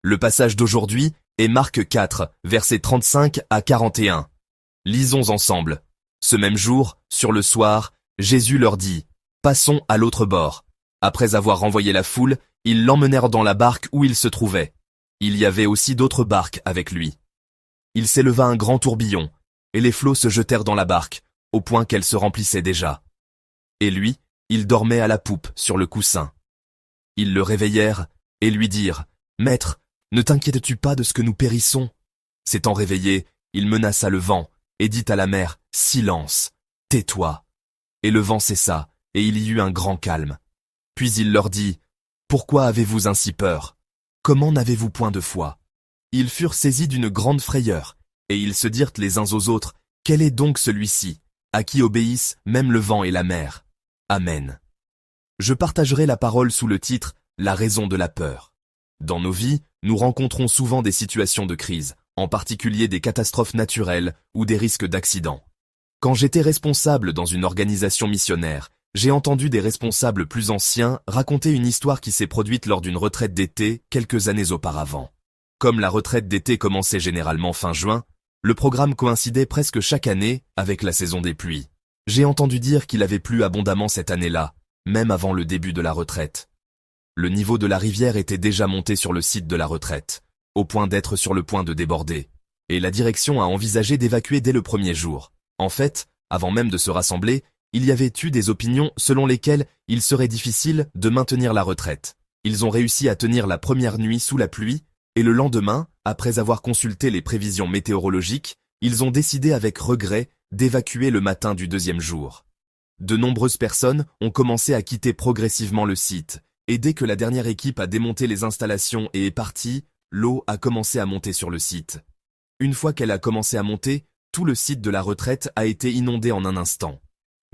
Le passage d'aujourd'hui est Marc 4, versets 35 à 41. Lisons ensemble. Ce même jour, sur le soir, Jésus leur dit « Passons à l'autre bord ». Après avoir renvoyé la foule, ils l'emmenèrent dans la barque où il se trouvait. Il y avait aussi d'autres barques avec lui. Il s'éleva un grand tourbillon, et les flots se jetèrent dans la barque, au point qu'elle se remplissait déjà. Et lui, il dormait à la poupe, sur le coussin. Ils le réveillèrent, et lui dirent « Maître, ne t'inquiètes-tu pas de ce que nous périssons ?» S'étant réveillé, il menaça le vent, et dit à la mer « Silence, tais-toi !» Et le vent cessa, et il y eut un grand calme. Puis il leur dit « Pourquoi avez-vous ainsi peur? Comment n'avez-vous point de foi ?» Ils furent saisis d'une grande frayeur, et ils se dirent les uns aux autres « Quel est donc celui-ci, à qui obéissent même le vent et la mer ?» Amen. Je partagerai la parole sous le titre « La raison de la peur ». Dans nos vies, nous rencontrons souvent des situations de crise, en particulier des catastrophes naturelles ou des risques d'accidents. Quand j'étais responsable dans une organisation missionnaire, j'ai entendu des responsables plus anciens raconter une histoire qui s'est produite lors d'une retraite d'été quelques années auparavant. Comme la retraite d'été commençait généralement fin juin, le programme coïncidait presque chaque année avec la saison des pluies. J'ai entendu dire qu'il avait plu abondamment cette année-là, même avant le début de la retraite. Le niveau de la rivière était déjà monté sur le site de la retraite, au point d'être sur le point de déborder, et la direction a envisagé d'évacuer dès le premier jour. En fait, avant même de se rassembler, il y avait eu des opinions selon lesquelles il serait difficile de maintenir la retraite. Ils ont réussi à tenir la première nuit sous la pluie, et le lendemain, après avoir consulté les prévisions météorologiques, ils ont décidé avec regret d'évacuer le matin du deuxième jour. De nombreuses personnes ont commencé à quitter progressivement le site, et dès que la dernière équipe a démonté les installations et est partie, l'eau a commencé à monter sur le site. Une fois qu'elle a commencé à monter, tout le site de la retraite a été inondé en un instant.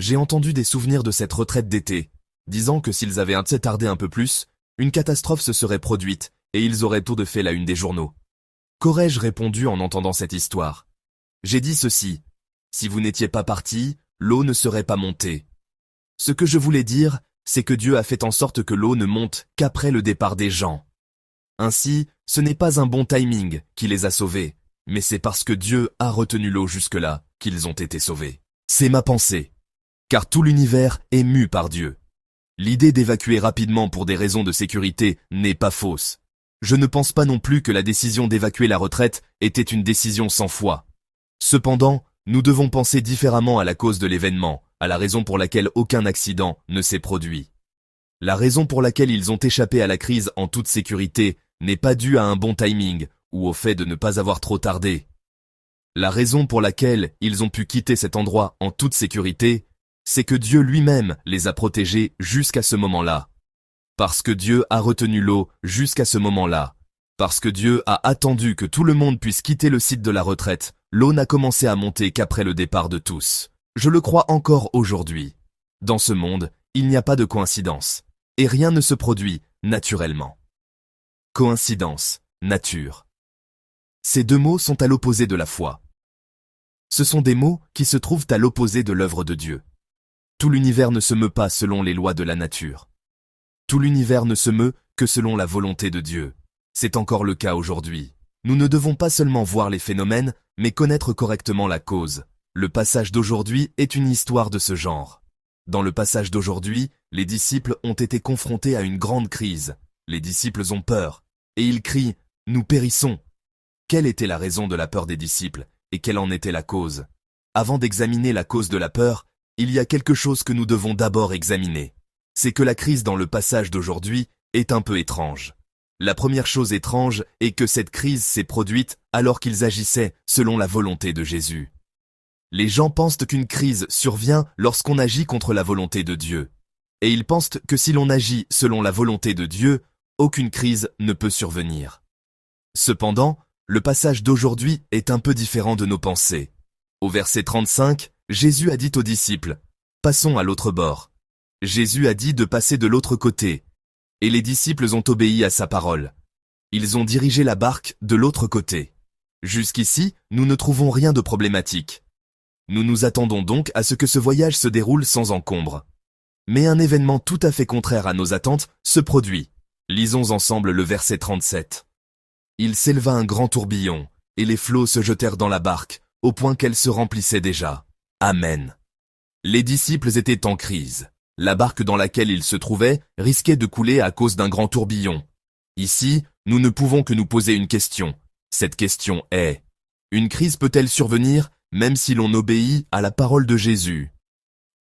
J'ai entendu des souvenirs de cette retraite d'été, disant que s'ils avaient tardé un peu plus, une catastrophe se serait produite et ils auraient tout de fait la une des journaux. Qu'aurais-je répondu en entendant cette histoire? J'ai dit ceci: si vous n'étiez pas partis, l'eau ne serait pas montée. Ce que je voulais dire, c'est que Dieu a fait en sorte que l'eau ne monte qu'après le départ des gens. Ainsi, ce n'est pas un bon timing qui les a sauvés, mais c'est parce que Dieu a retenu l'eau jusque-là qu'ils ont été sauvés. C'est ma pensée. Car tout l'univers est mu par Dieu. L'idée d'évacuer rapidement pour des raisons de sécurité n'est pas fausse. Je ne pense pas non plus que la décision d'évacuer la retraite était une décision sans foi. Cependant, nous devons penser différemment à la cause de l'événement, à la raison pour laquelle aucun accident ne s'est produit. La raison pour laquelle ils ont échappé à la crise en toute sécurité n'est pas due à un bon timing ou au fait de ne pas avoir trop tardé. La raison pour laquelle ils ont pu quitter cet endroit en toute sécurité, c'est que Dieu lui-même les a protégés jusqu'à ce moment-là. Parce que Dieu a retenu l'eau jusqu'à ce moment-là. Parce que Dieu a attendu que tout le monde puisse quitter le site de la retraite, l'eau n'a commencé à monter qu'après le départ de tous. Je le crois encore aujourd'hui. Dans ce monde, il n'y a pas de coïncidence. Et rien ne se produit naturellement. Coïncidence, nature. Ces deux mots sont à l'opposé de la foi. Ce sont des mots qui se trouvent à l'opposé de l'œuvre de Dieu. Tout l'univers ne se meut pas selon les lois de la nature. Tout l'univers ne se meut que selon la volonté de Dieu. C'est encore le cas aujourd'hui. Nous ne devons pas seulement voir les phénomènes, mais connaître correctement la cause. Le passage d'aujourd'hui est une histoire de ce genre. Dans le passage d'aujourd'hui, les disciples ont été confrontés à une grande crise. Les disciples ont peur, et ils crient « Nous périssons ». Quelle était la raison de la peur des disciples, et quelle en était la cause? Avant d'examiner la cause de la peur, il y a quelque chose que nous devons d'abord examiner. C'est que la crise dans le passage d'aujourd'hui est un peu étrange. La première chose étrange est que cette crise s'est produite alors qu'ils agissaient selon la volonté de Jésus. Les gens pensent qu'une crise survient lorsqu'on agit contre la volonté de Dieu. Et ils pensent que si l'on agit selon la volonté de Dieu, aucune crise ne peut survenir. Cependant, le passage d'aujourd'hui est un peu différent de nos pensées. Au verset 35, Jésus a dit aux disciples « Passons à l'autre bord ». Jésus a dit de passer de l'autre côté, et les disciples ont obéi à sa parole. Ils ont dirigé la barque de l'autre côté. Jusqu'ici, nous ne trouvons rien de problématique. Nous nous attendons donc à ce que ce voyage se déroule sans encombre. Mais un événement tout à fait contraire à nos attentes se produit. Lisons ensemble le verset 37. Il s'éleva un grand tourbillon, et les flots se jetèrent dans la barque, au point qu'elle se remplissait déjà. Amen. Les disciples étaient en crise. La barque dans laquelle ils se trouvaient risquait de couler à cause d'un grand tourbillon. Ici, nous ne pouvons que nous poser une question. Cette question est: une crise peut-elle survenir même si l'on obéit à la parole de Jésus?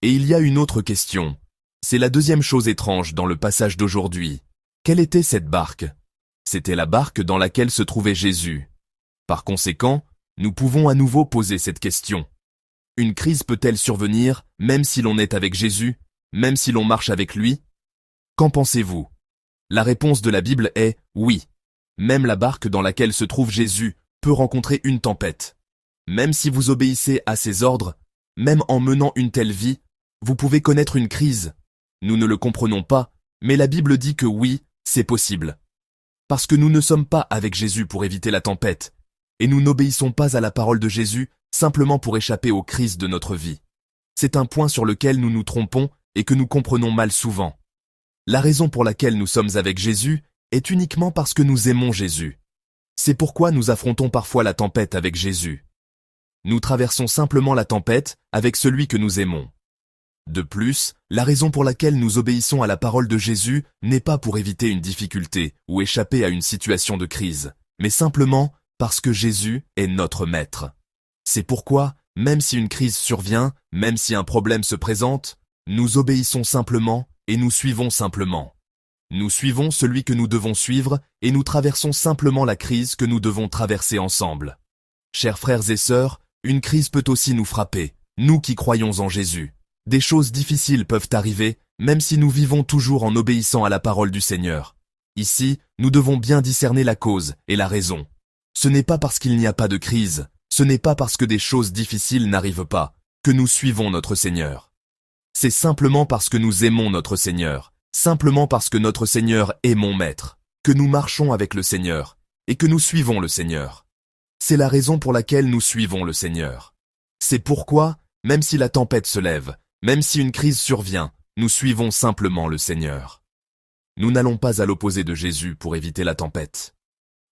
Et il y a une autre question. C'est la deuxième chose étrange dans le passage d'aujourd'hui. Quelle était cette barque? C'était la barque dans laquelle se trouvait Jésus. Par conséquent, nous pouvons à nouveau poser cette question. Une crise peut-elle survenir même si l'on est avec Jésus, même si l'on marche avec lui? Qu'en pensez-vous? La réponse de la Bible est oui. Même la barque dans laquelle se trouve Jésus peut rencontrer une tempête. Même si vous obéissez à ses ordres, même en menant une telle vie, vous pouvez connaître une crise. Nous ne le comprenons pas, mais la Bible dit que oui, c'est possible. Parce que nous ne sommes pas avec Jésus pour éviter la tempête, et nous n'obéissons pas à la parole de Jésus simplement pour échapper aux crises de notre vie. C'est un point sur lequel nous nous trompons et que nous comprenons mal souvent. La raison pour laquelle nous sommes avec Jésus est uniquement parce que nous aimons Jésus. C'est pourquoi nous affrontons parfois la tempête avec Jésus. Nous traversons simplement la tempête avec celui que nous aimons. De plus, la raison pour laquelle nous obéissons à la parole de Jésus n'est pas pour éviter une difficulté ou échapper à une situation de crise, mais simplement parce que Jésus est notre Maître. C'est pourquoi, même si une crise survient, même si un problème se présente, nous obéissons simplement et nous suivons simplement. Nous suivons celui que nous devons suivre et nous traversons simplement la crise que nous devons traverser ensemble. Chers frères et sœurs, une crise peut aussi nous frapper, nous qui croyons en Jésus. Des choses difficiles peuvent arriver, même si nous vivons toujours en obéissant à la parole du Seigneur. Ici, nous devons bien discerner la cause et la raison. Ce n'est pas parce qu'il n'y a pas de crise, ce n'est pas parce que des choses difficiles n'arrivent pas, que nous suivons notre Seigneur. C'est simplement parce que nous aimons notre Seigneur, simplement parce que notre Seigneur est mon Maître, que nous marchons avec le Seigneur, et que nous suivons le Seigneur. C'est la raison pour laquelle nous suivons le Seigneur. C'est pourquoi, même si la tempête se lève, même si une crise survient, nous suivons simplement le Seigneur. Nous n'allons pas à l'opposé de Jésus pour éviter la tempête.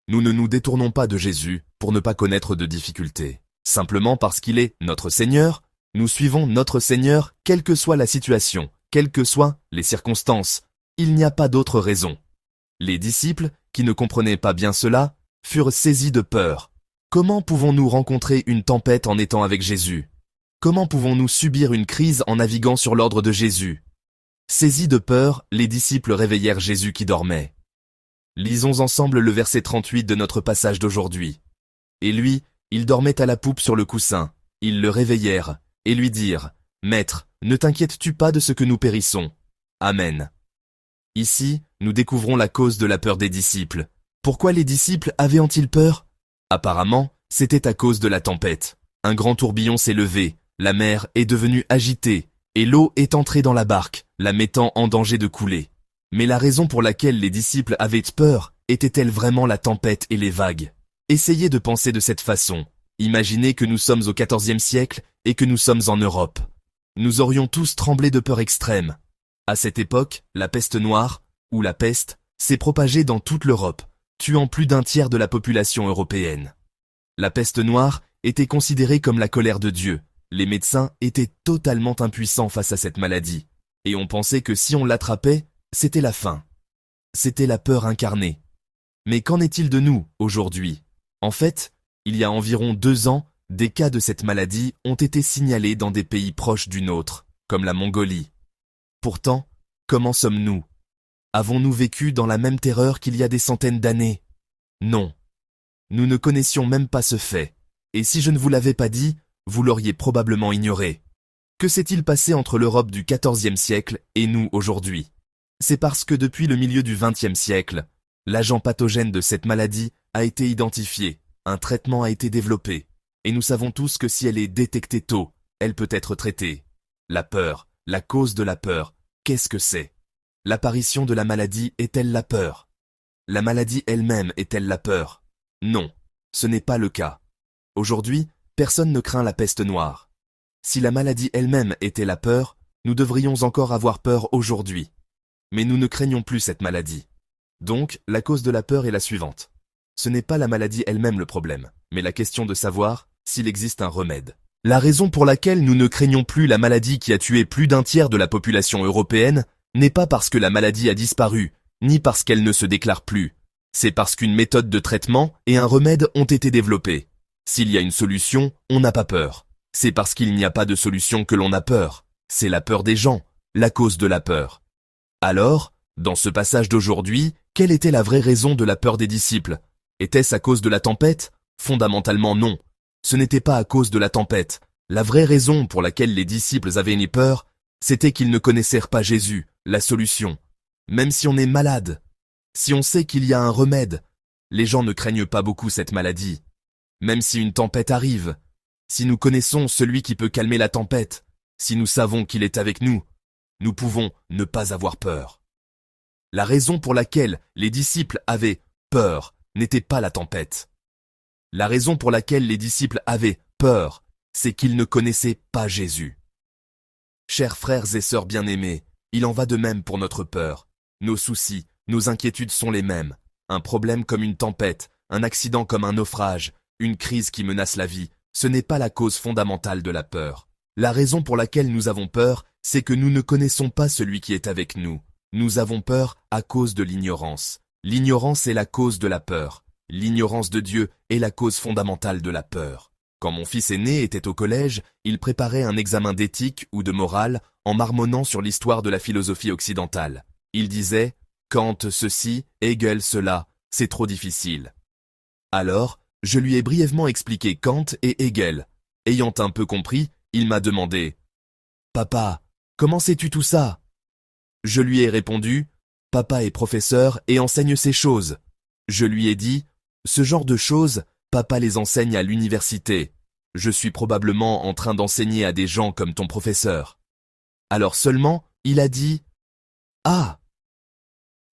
Nous ne nous détournons pas de Jésus pour ne pas connaître de difficultés. Simplement parce qu'il est notre Seigneur, nous suivons notre Seigneur quelle que soit la situation, quelles que soient les circonstances. Il n'y a pas d'autre raison. Les disciples, qui ne comprenaient pas bien cela, furent saisis de peur. Comment pouvons-nous rencontrer une tempête en étant avec Jésus? Comment pouvons-nous subir une crise en naviguant sur l'ordre de Jésus? Saisis de peur, les disciples réveillèrent Jésus qui dormait. Lisons ensemble le verset 38 de notre passage d'aujourd'hui. Et lui, il dormait à la poupe sur le coussin. Ils le réveillèrent et lui dirent: Maître, ne t'inquiètes-tu pas de ce que nous périssons? Amen. Ici, nous découvrons la cause de la peur des disciples. Pourquoi les disciples avaient-ils peur? Apparemment, c'était à cause de la tempête. Un grand tourbillon s'est levé. La mer est devenue agitée, et l'eau est entrée dans la barque, la mettant en danger de couler. Mais la raison pour laquelle les disciples avaient peur était-elle vraiment la tempête et les vagues? Essayez de penser de cette façon. Imaginez que nous sommes au XIVe siècle et que nous sommes en Europe. Nous aurions tous tremblé de peur extrême. À cette époque, la peste noire, ou la peste, s'est propagée dans toute l'Europe, tuant plus d'un tiers de la population européenne. La peste noire était considérée comme la colère de Dieu. Les médecins étaient totalement impuissants face à cette maladie, et on pensait que si on l'attrapait, c'était la fin. C'était la peur incarnée. Mais qu'en est-il de nous, aujourd'hui? En fait, il y a environ 2 ans, des cas de cette maladie ont été signalés dans des pays proches du nôtre, comme la Mongolie. Pourtant, comment sommes-nous? Avons-nous vécu dans la même terreur qu'il y a des centaines d'années? Non. Nous ne connaissions même pas ce fait, et si je ne vous l'avais pas dit, vous l'auriez probablement ignoré. Que s'est-il passé entre l'Europe du XIVe siècle et nous aujourd'hui? C'est parce que depuis le milieu du XXe siècle, l'agent pathogène de cette maladie a été identifié, un traitement a été développé, et nous savons tous que si elle est détectée tôt, elle peut être traitée. La peur, la cause de la peur, qu'est-ce que c'est? L'apparition de la maladie est-elle la peur? La maladie elle-même est-elle la peur? Non, ce n'est pas le cas. Aujourd'hui, personne ne craint la peste noire. Si la maladie elle-même était la peur, nous devrions encore avoir peur aujourd'hui. Mais nous ne craignons plus cette maladie. Donc, la cause de la peur est la suivante. Ce n'est pas la maladie elle-même le problème, mais la question de savoir s'il existe un remède. La raison pour laquelle nous ne craignons plus la maladie qui a tué plus d'un tiers de la population européenne n'est pas parce que la maladie a disparu, ni parce qu'elle ne se déclare plus. C'est parce qu'une méthode de traitement et un remède ont été développés. S'il y a une solution, on n'a pas peur. C'est parce qu'il n'y a pas de solution que l'on a peur. C'est la peur des gens, la cause de la peur. Alors, dans ce passage d'aujourd'hui, quelle était la vraie raison de la peur des disciples? Était-ce à cause de la tempête? Fondamentalement non. Ce n'était pas à cause de la tempête. La vraie raison pour laquelle les disciples avaient ni peur, c'était qu'ils ne connaissèrent pas Jésus, la solution. Même si on est malade, si on sait qu'il y a un remède, les gens ne craignent pas beaucoup cette maladie. Même si une tempête arrive, si nous connaissons celui qui peut calmer la tempête, si nous savons qu'il est avec nous, nous pouvons ne pas avoir peur. La raison pour laquelle les disciples avaient peur n'était pas la tempête. La raison pour laquelle les disciples avaient peur, c'est qu'ils ne connaissaient pas Jésus. Chers frères et sœurs bien-aimés, il en va de même pour notre peur. Nos soucis, nos inquiétudes sont les mêmes. Un problème comme une tempête, un accident comme un naufrage, une crise qui menace la vie, ce n'est pas la cause fondamentale de la peur. La raison pour laquelle nous avons peur, c'est que nous ne connaissons pas celui qui est avec nous. Nous avons peur à cause de l'ignorance. L'ignorance est la cause de la peur. L'ignorance de Dieu est la cause fondamentale de la peur. Quand mon fils aîné était au collège, il préparait un examen d'éthique ou de morale en marmonnant sur l'histoire de la philosophie occidentale. Il disait « Kant ceci, Hegel cela, c'est trop difficile ». Alors, je lui ai brièvement expliqué Kant et Hegel. Ayant un peu compris, il m'a demandé « Papa, comment sais-tu tout ça ?» Je lui ai répondu « Papa est professeur et enseigne ces choses ». Je lui ai dit « Ce genre de choses, papa les enseigne à l'université. Je suis probablement en train d'enseigner à des gens comme ton professeur. » Alors seulement, il a dit « Ah !»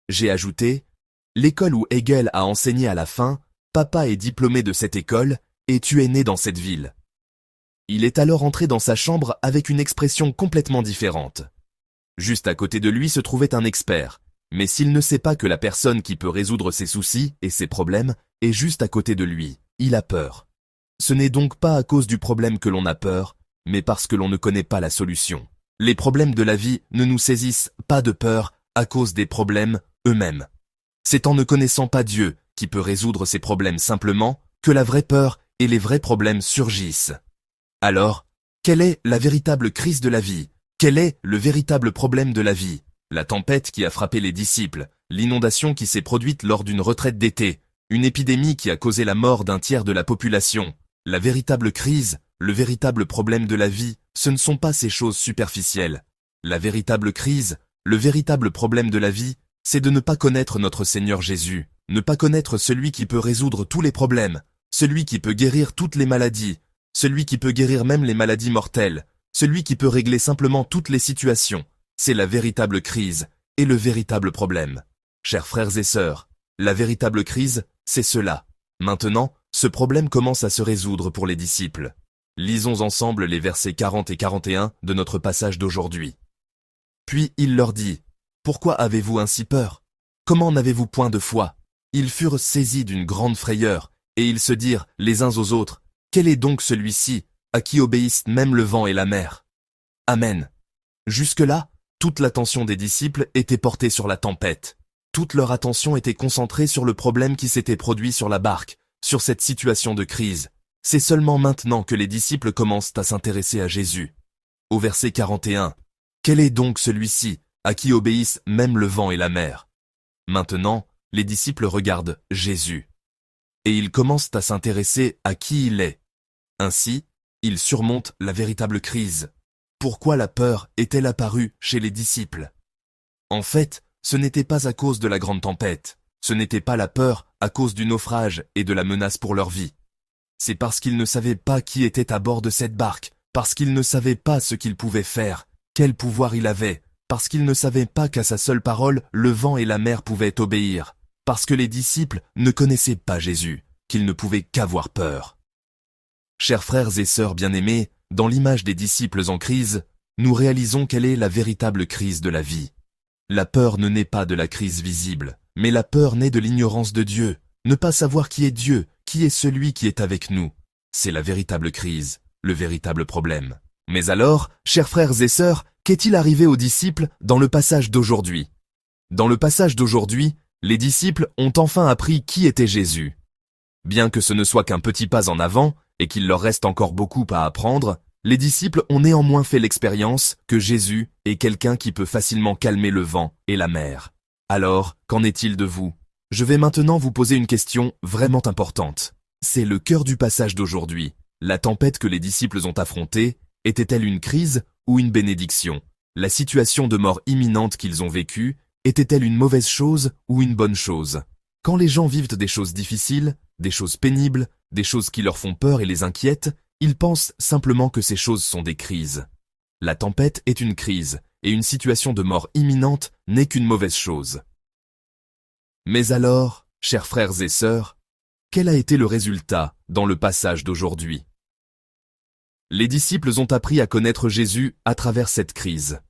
J'ai ajouté « L'école où Hegel a enseigné à la fin, papa est diplômé de cette école et tu es né dans cette ville. » Il est alors entré dans sa chambre avec une expression complètement différente. Juste à côté de lui se trouvait un expert, mais s'il ne sait pas que la personne qui peut résoudre ses soucis et ses problèmes est juste à côté de lui, il a peur. Ce n'est donc pas à cause du problème que l'on a peur, mais parce que l'on ne connaît pas la solution. Les problèmes de la vie ne nous saisissent pas de peur à cause des problèmes eux-mêmes. C'est en ne connaissant pas Dieu, qui peut résoudre ces problèmes simplement, que la vraie peur et les vrais problèmes surgissent. Alors, quelle est la véritable crise de la vie? Quel est le véritable problème de la vie? La tempête qui a frappé les disciples, l'inondation qui s'est produite lors d'une retraite d'été, une épidémie qui a causé la mort d'un tiers de la population. La véritable crise, le véritable problème de la vie, ce ne sont pas ces choses superficielles. La véritable crise, le véritable problème de la vie, c'est de ne pas connaître notre Seigneur Jésus, ne pas connaître celui qui peut résoudre tous les problèmes, celui qui peut guérir toutes les maladies, celui qui peut guérir même les maladies mortelles, celui qui peut régler simplement toutes les situations. C'est la véritable crise et le véritable problème. Chers frères et sœurs, la véritable crise, c'est cela. Maintenant, ce problème commence à se résoudre pour les disciples. Lisons ensemble les versets 40 et 41 de notre passage d'aujourd'hui. Puis il leur dit, « Pourquoi avez-vous ainsi peur? Comment n'avez-vous point de foi ?» Ils furent saisis d'une grande frayeur, et ils se dirent les uns aux autres, « Quel est donc celui-ci, à qui obéissent même le vent et la mer ?» Amen. Jusque-là, toute l'attention des disciples était portée sur la tempête. Toute leur attention était concentrée sur le problème qui s'était produit sur la barque, sur cette situation de crise. C'est seulement maintenant que les disciples commencent à s'intéresser à Jésus. Au verset 41, « Quel est donc celui-ci, à qui obéissent même le vent et la mer ?» Maintenant, les disciples regardent Jésus. Et ils commencent à s'intéresser à qui il est. Ainsi, ils surmontent la véritable crise. Pourquoi la peur est-elle apparue chez les disciples? En fait, ce n'était pas à cause de la grande tempête. Ce n'était pas la peur à cause du naufrage et de la menace pour leur vie. C'est parce qu'ils ne savaient pas qui était à bord de cette barque, parce qu'ils ne savaient pas ce qu'il pouvait faire, quel pouvoir il avait, parce qu'ils ne savaient pas qu'à sa seule parole, le vent et la mer pouvaient obéir, parce que les disciples ne connaissaient pas Jésus, qu'ils ne pouvaient qu'avoir peur. Chers frères et sœurs bien-aimés, dans l'image des disciples en crise, nous réalisons quelle est la véritable crise de la vie. La peur ne naît pas de la crise visible, mais la peur naît de l'ignorance de Dieu. Ne pas savoir qui est Dieu, qui est celui qui est avec nous. C'est la véritable crise, le véritable problème. Mais alors, chers frères et sœurs, qu'est-il arrivé aux disciples dans le passage d'aujourd'hui? Dans le passage d'aujourd'hui, les disciples ont enfin appris qui était Jésus. Bien que ce ne soit qu'un petit pas en avant, et qu'il leur reste encore beaucoup à apprendre, les disciples ont néanmoins fait l'expérience que Jésus est quelqu'un qui peut facilement calmer le vent et la mer. Alors, qu'en est-il de vous? Je vais maintenant vous poser une question vraiment importante. C'est le cœur du passage d'aujourd'hui. La tempête que les disciples ont affrontée, était-elle une crise ou une bénédiction? La situation de mort imminente qu'ils ont vécue, était-elle une mauvaise chose ou une bonne chose? Quand les gens vivent des choses difficiles, des choses pénibles, des choses qui leur font peur et les inquiètent, ils pensent simplement que ces choses sont des crises. La tempête est une crise, et une situation de mort imminente n'est qu'une mauvaise chose. Mais alors, chers frères et sœurs, quel a été le résultat dans le passage d'aujourd'hui? Les disciples ont appris à connaître Jésus à travers cette crise.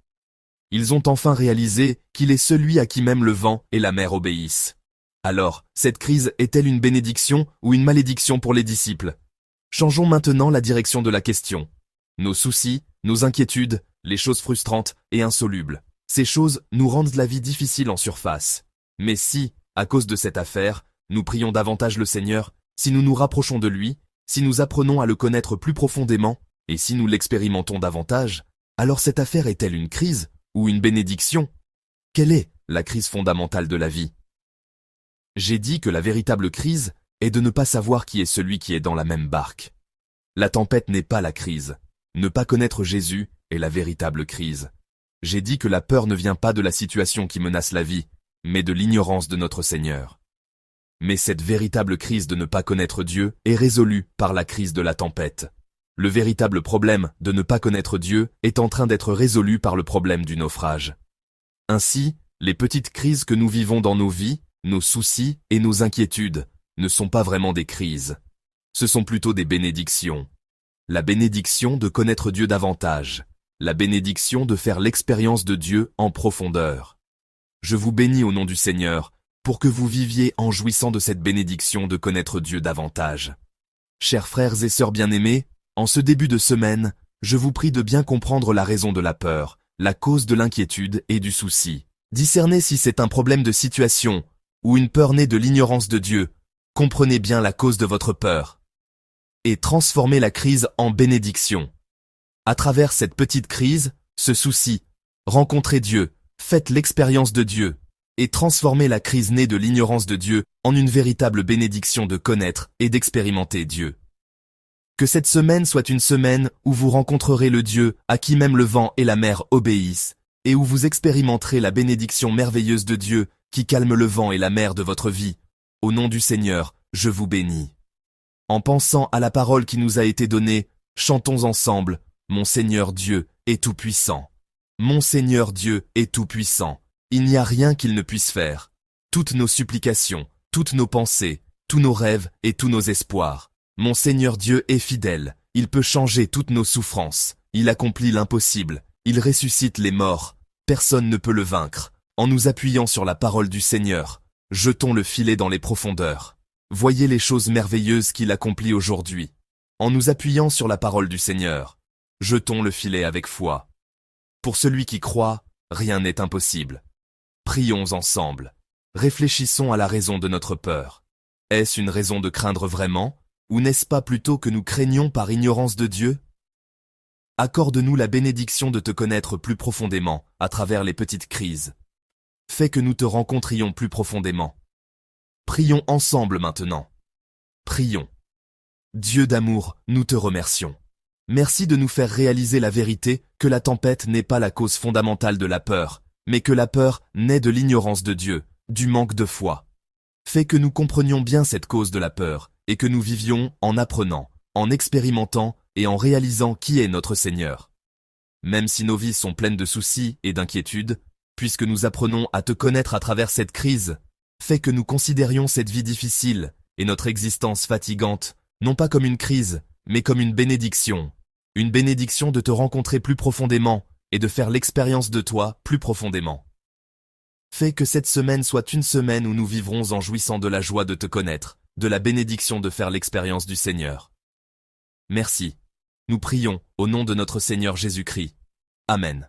Ils ont enfin réalisé qu'il est celui à qui même le vent et la mer obéissent. Alors, cette crise est-elle une bénédiction ou une malédiction pour les disciples? Changeons maintenant la direction de la question. Nos soucis, nos inquiétudes, les choses frustrantes et insolubles. Ces choses nous rendent la vie difficile en surface. Mais si, à cause de cette affaire, nous prions davantage le Seigneur, si nous nous rapprochons de lui, si nous apprenons à le connaître plus profondément, et si nous l'expérimentons davantage, alors cette affaire est-elle une crise ou une bénédiction? Quelle est la crise fondamentale de la vie? J'ai dit que la véritable crise est de ne pas savoir qui est celui qui est dans la même barque. La tempête n'est pas la crise. Ne pas connaître Jésus est la véritable crise. J'ai dit que la peur ne vient pas de la situation qui menace la vie, mais de l'ignorance de notre Seigneur. Mais cette véritable crise de ne pas connaître Dieu est résolue par la crise de la tempête. Le véritable problème de ne pas connaître Dieu est en train d'être résolu par le problème du naufrage. Ainsi, les petites crises que nous vivons dans nos vies, nos soucis et nos inquiétudes ne sont pas vraiment des crises. Ce sont plutôt des bénédictions. La bénédiction de connaître Dieu davantage. La bénédiction de faire l'expérience de Dieu en profondeur. Je vous bénis au nom du Seigneur, pour que vous viviez en jouissant de cette bénédiction de connaître Dieu davantage. Chers frères et sœurs bien-aimés, en ce début de semaine, je vous prie de bien comprendre la raison de la peur, la cause de l'inquiétude et du souci. Discernez si c'est un problème de situation, ou une peur née de l'ignorance de Dieu. Comprenez bien la cause de votre peur. Et transformez la crise en bénédiction. À travers cette petite crise, ce souci, rencontrez Dieu, faites l'expérience de Dieu, et transformez la crise née de l'ignorance de Dieu en une véritable bénédiction de connaître et d'expérimenter Dieu. Que cette semaine soit une semaine où vous rencontrerez le Dieu à qui même le vent et la mer obéissent, et où vous expérimenterez la bénédiction merveilleuse de Dieu qui calme le vent et la mer de votre vie. Au nom du Seigneur, je vous bénis. En pensant à la parole qui nous a été donnée, chantons ensemble, Mon Seigneur Dieu est tout-puissant. Mon Seigneur Dieu est tout-puissant. Il n'y a rien qu'il ne puisse faire. Toutes nos supplications, toutes nos pensées, tous nos rêves et tous nos espoirs. Mon Seigneur Dieu est fidèle, il peut changer toutes nos souffrances, il accomplit l'impossible, il ressuscite les morts, personne ne peut le vaincre. En nous appuyant sur la parole du Seigneur, jetons le filet dans les profondeurs. Voyez les choses merveilleuses qu'il accomplit aujourd'hui. En nous appuyant sur la parole du Seigneur, jetons le filet avec foi. Pour celui qui croit, rien n'est impossible. Prions ensemble. Réfléchissons à la raison de notre peur. Est-ce une raison de craindre vraiment? Ou n'est-ce pas plutôt que nous craignons par ignorance de Dieu? Accorde-nous la bénédiction de te connaître plus profondément à travers les petites crises. Fais que nous te rencontrions plus profondément. Prions ensemble maintenant. Prions. Dieu d'amour, nous te remercions. Merci de nous faire réaliser la vérité que la tempête n'est pas la cause fondamentale de la peur, mais que la peur naît de l'ignorance de Dieu, du manque de foi. Fais que nous comprenions bien cette cause de la peur, et que nous vivions en apprenant, en expérimentant et en réalisant qui est notre Seigneur. Même si nos vies sont pleines de soucis et d'inquiétudes, puisque nous apprenons à te connaître à travers cette crise, fais que nous considérions cette vie difficile et notre existence fatigante, non pas comme une crise, mais comme une bénédiction de te rencontrer plus profondément et de faire l'expérience de toi plus profondément. Fais que cette semaine soit une semaine où nous vivrons en jouissant de la joie de te connaître, de la bénédiction de faire l'expérience du Seigneur. Merci. Nous prions, au nom de notre Seigneur Jésus-Christ. Amen.